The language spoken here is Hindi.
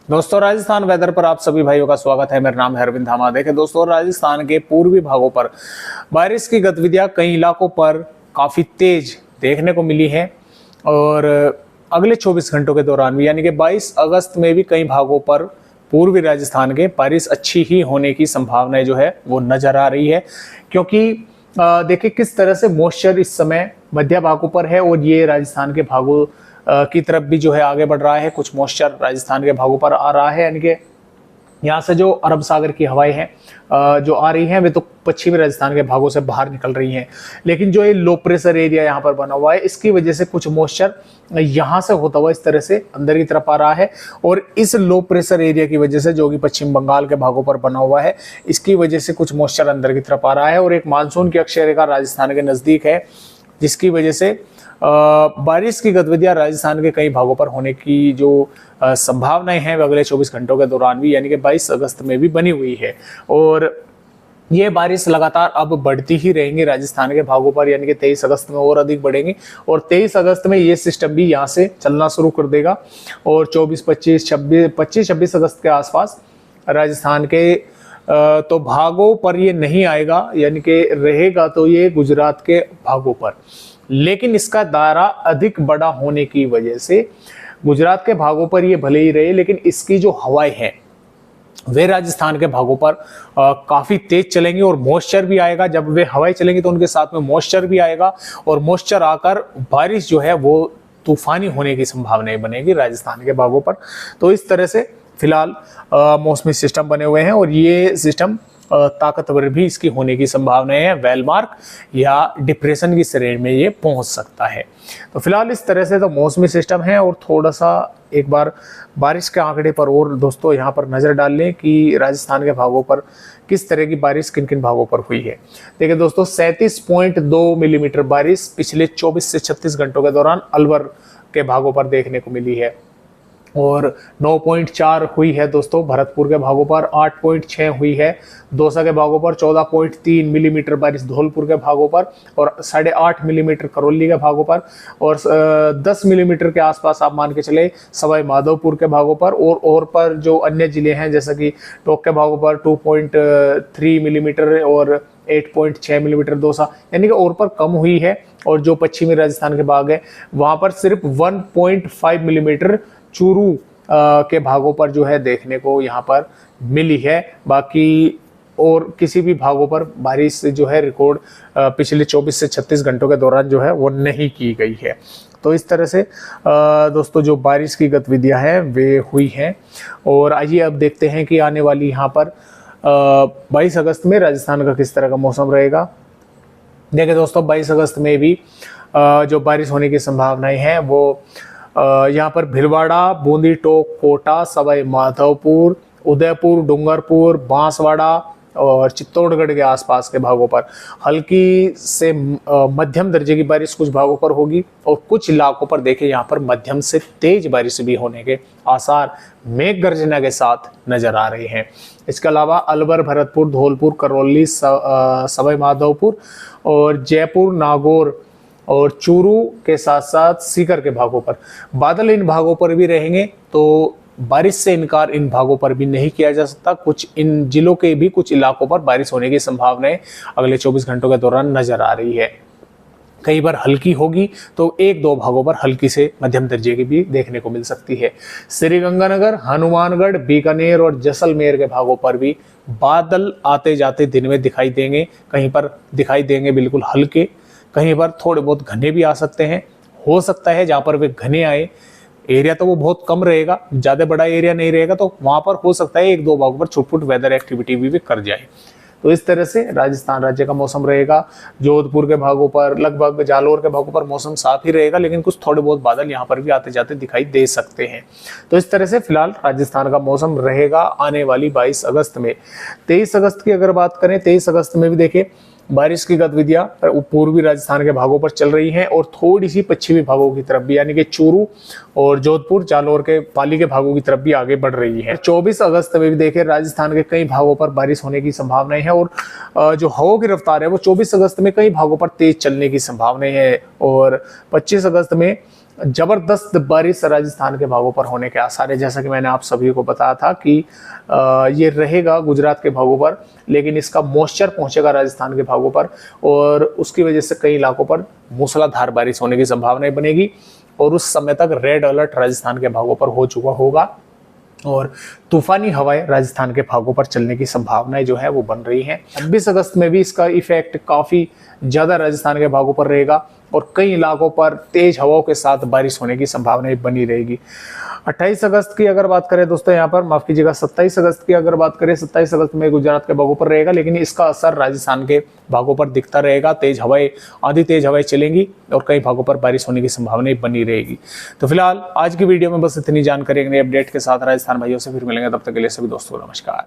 दोस्तों, राजस्थान वेदर पर आप सभी भाइयों का स्वागत है। मेरा नाम है अरविंद धामा। देखें दोस्तों, राजस्थान के पूर्वी भागों पर बारिश की गतिविधियां कई इलाकों पर काफी तेज देखने को मिली है और अगले 24 घंटों के दौरान भी यानी कि 22 अगस्त में भी कई भागों पर पूर्वी राजस्थान के बारिश अच्छी ही होने की संभावना जो है वो नजर आ रही है। क्योंकि देखिए किस तरह से मॉइस्चर इस समय मध्य भागों पर है और ये राजस्थान के भागों की तरफ भी जो है आगे बढ़ रहा है। कुछ मॉइस्चर राजस्थान के भागों पर आ रहा है, यानी कि यहाँ से जो अरब सागर की हवाएं हैं जो आ रही हैं वे तो पश्चिमी राजस्थान के भागों से बाहर निकल रही हैं। लेकिन जो ये लो प्रेशर एरिया यहाँ पर बना हुआ है, इसकी वजह से कुछ मॉइस्चर यहाँ से होता हुआ इस तरह से अंदर की तरफ आ रहा है और इस लो प्रेशर एरिया की वजह से जो कि पश्चिम बंगाल के भागों पर बना हुआ है, इसकी वजह से कुछ मॉइस्चर अंदर की तरफ आ रहा है और एक मानसून की अक्षय रेखा राजस्थान के नजदीक है, जिसकी वजह से बारिश की गतिविधियां राजस्थान के कई भागों पर होने की जो संभावनाएं हैं अगले 24 घंटों के दौरान भी यानी कि 22 अगस्त में भी बनी हुई है। और ये बारिश लगातार अब बढ़ती ही रहेंगी राजस्थान के भागों पर, यानी कि 23 अगस्त में और अधिक बढ़ेंगी और 23 अगस्त में ये सिस्टम भी यहाँ से चलना शुरू कर देगा और 24, 25, 26 अगस्त के आसपास राजस्थान के तो भागों पर ये नहीं आएगा, यानी कि रहेगा तो ये गुजरात के भागों पर। लेकिन इसका दायरा अधिक बड़ा होने की वजह से गुजरात के भागों पर ये भले ही रहे, लेकिन इसकी जो हवाएं हैं वे राजस्थान के भागों पर काफी तेज चलेंगी और मॉइस्चर भी आएगा। जब वे हवाएं चलेंगी तो उनके साथ में मॉइस्चर भी आएगा और मॉइस्चर आकर बारिश जो है वो तूफानी होने की संभावनाएं बनेगी राजस्थान के भागों पर। तो इस तरह से फिलहाल मौसमी सिस्टम बने हुए हैं और ये सिस्टम ताकतवर भी इसकी होने की संभावनाएं है। वेलमार्क या डिप्रेशन की श्रेणी में ये पहुंच सकता है। तो फिलहाल इस तरह से तो मौसमी सिस्टम है और थोड़ा सा एक बार बारिश के आंकड़े पर और दोस्तों यहाँ पर नजर डाल लें कि राजस्थान के भागों पर किस तरह की बारिश किन किन भागों पर हुई है। देखिए दोस्तों, 37.2 मिलीमीटर बारिश पिछले 24 से 36 घंटों के दौरान अलवर के भागों पर देखने को मिली है और 9.4 हुई है दोस्तों भरतपुर के भागों पर, 8.6 हुई है दौसा के भागों पर, 14.3 मिलीमीटर बारिश धौलपुर के भागों पर और 8.5 मिलीमीटर करौली के भागों पर और 10 मिलीमीटर के आसपास आप मान के चले सवाई माधोपुर के भागों पर और पर जो अन्य जिले हैं जैसा कि टोंक के भागों पर 2.3 मिलीमीटर और 8.6 मिलीमीटर दौसा, यानी कि और पर कम हुई है। और जो पश्चिमी राजस्थान के भाग है वहां पर सिर्फ 1.5 मिलीमीटर चूरू के भागों पर जो है देखने को यहाँ पर मिली है। बाकी और किसी भी भागों पर बारिश जो है रिकॉर्ड पिछले 24 से 36 घंटों के दौरान जो है वो नहीं की गई है। तो इस तरह से दोस्तों जो बारिश की गतिविधियां हैं वे हुई हैं और आइए अब देखते हैं कि आने वाली यहाँ पर 22 अगस्त में राजस्थान का किस तरह का मौसम रहेगा। देखिए दोस्तों, 22 अगस्त में भी जो बारिश होने की संभावनाएं हैं वो यहाँ पर भिलवाड़ा, बूंदी टोक, कोटा, सवाई माधोपुर, उदयपुर, डूंगरपुर, बांसवाड़ा और चित्तौड़गढ़ के आसपास के भागों पर हल्की से मध्यम दर्जे की बारिश कुछ भागों पर होगी और कुछ इलाकों पर देखिए यहाँ पर मध्यम से तेज बारिश भी होने के आसार मेघ गर्जना के साथ नजर आ रहे हैं। इसके अलावा अलवर, भरतपुर, धौलपुर, करौली, सवाई माधोपुर और जयपुर, नागौर और चूरू के साथ साथ सीकर के भागों पर बादल इन भागों पर भी रहेंगे, तो बारिश से इनकार इन भागों पर भी नहीं किया जा सकता। कुछ इन जिलों के भी कुछ इलाकों पर बारिश होने की संभावनाएं अगले 24 घंटों के दौरान नजर आ रही है। कई बार हल्की होगी तो एक दो भागों पर हल्की से मध्यम दर्जे की भी देखने को मिल सकती है। श्रीगंगानगर, हनुमानगढ़, बीकानेर और जैसलमेर के भागों पर भी बादल आते जाते दिन में दिखाई देंगे। कहीं पर दिखाई देंगे बिल्कुल हल्के, कहीं पर थोड़े बहुत घने भी आ सकते हैं। हो सकता है जहां पर वे घने आए एरिया तो वो बहुत कम रहेगा, ज्यादा बड़ा एरिया नहीं रहेगा, तो वहां पर हो सकता है एक दो भागों पर छुटपुट वेदर एक्टिविटी भी कर जाए। तो इस तरह से राजस्थान राज्य का मौसम रहेगा। जोधपुर के भागों पर, लगभग जालोर के भागों पर मौसम साफ ही रहेगा, लेकिन कुछ थोड़े बहुत बादल यहाँ पर भी आते जाते दिखाई दे सकते हैं। तो इस तरह से फिलहाल राजस्थान का मौसम रहेगा आने वाली 22 अगस्त में। 23 अगस्त की अगर बात करें, 23 अगस्त में भी देखिए बारिश की गतिविधियां पूर्वी राजस्थान के भागों पर चल रही हैं और थोड़ी सी पश्चिमी भागों की तरफ भी यानी कि चूरू और जोधपुर, जालौर के पाली के भागों की तरफ भी आगे बढ़ रही है। 24 अगस्त में भी देखें राजस्थान के कई भागों पर बारिश होने की संभावनाएं है और जो हवाओं की रफ्तार है वो 24 अगस्त में कई भागों पर तेज चलने की संभावनाएं है और 25 अगस्त में जबरदस्त बारिश राजस्थान के भागों पर होने के आसार है। जैसा कि मैंने आप सभी को बताया था कि ये रहेगा गुजरात के भागों पर, लेकिन इसका मॉइस्चर पहुंचेगा राजस्थान के भागों पर और उसकी वजह से कई इलाकों पर मूसलाधार बारिश होने की संभावना बनेगी और उस समय तक रेड अलर्ट राजस्थान के भागों पर हो चुका होगा और तूफानी हवाएं राजस्थान के भागों पर चलने की संभावनाएं जो है वो बन रही हैं। 26 अगस्त में भी इसका इफेक्ट काफ़ी ज़्यादा राजस्थान के भागों पर रहेगा और कई इलाकों पर तेज हवाओं के साथ बारिश होने की संभावनाएं बनी रहेगी। 28 अगस्त की अगर बात करें दोस्तों, यहाँ पर माफ़ कीजिएगा 27 अगस्त की अगर बात करें, 27 अगस्त में गुजरात के भागों पर रहेगा, लेकिन इसका असर राजस्थान के भागों पर दिखता रहेगा। तेज हवाएं, आधी तेज हवाएं चलेंगी और कई भागों पर बारिश होने की संभावनाएं बनी रहेगी। तो फिलहाल आज की वीडियो में बस इतनी जानकारी, नई अपडेट के साथ राजस्थान भाइयों से फिर मिलेंगे। तब तक के लिए सभी दोस्तों को नमस्कार।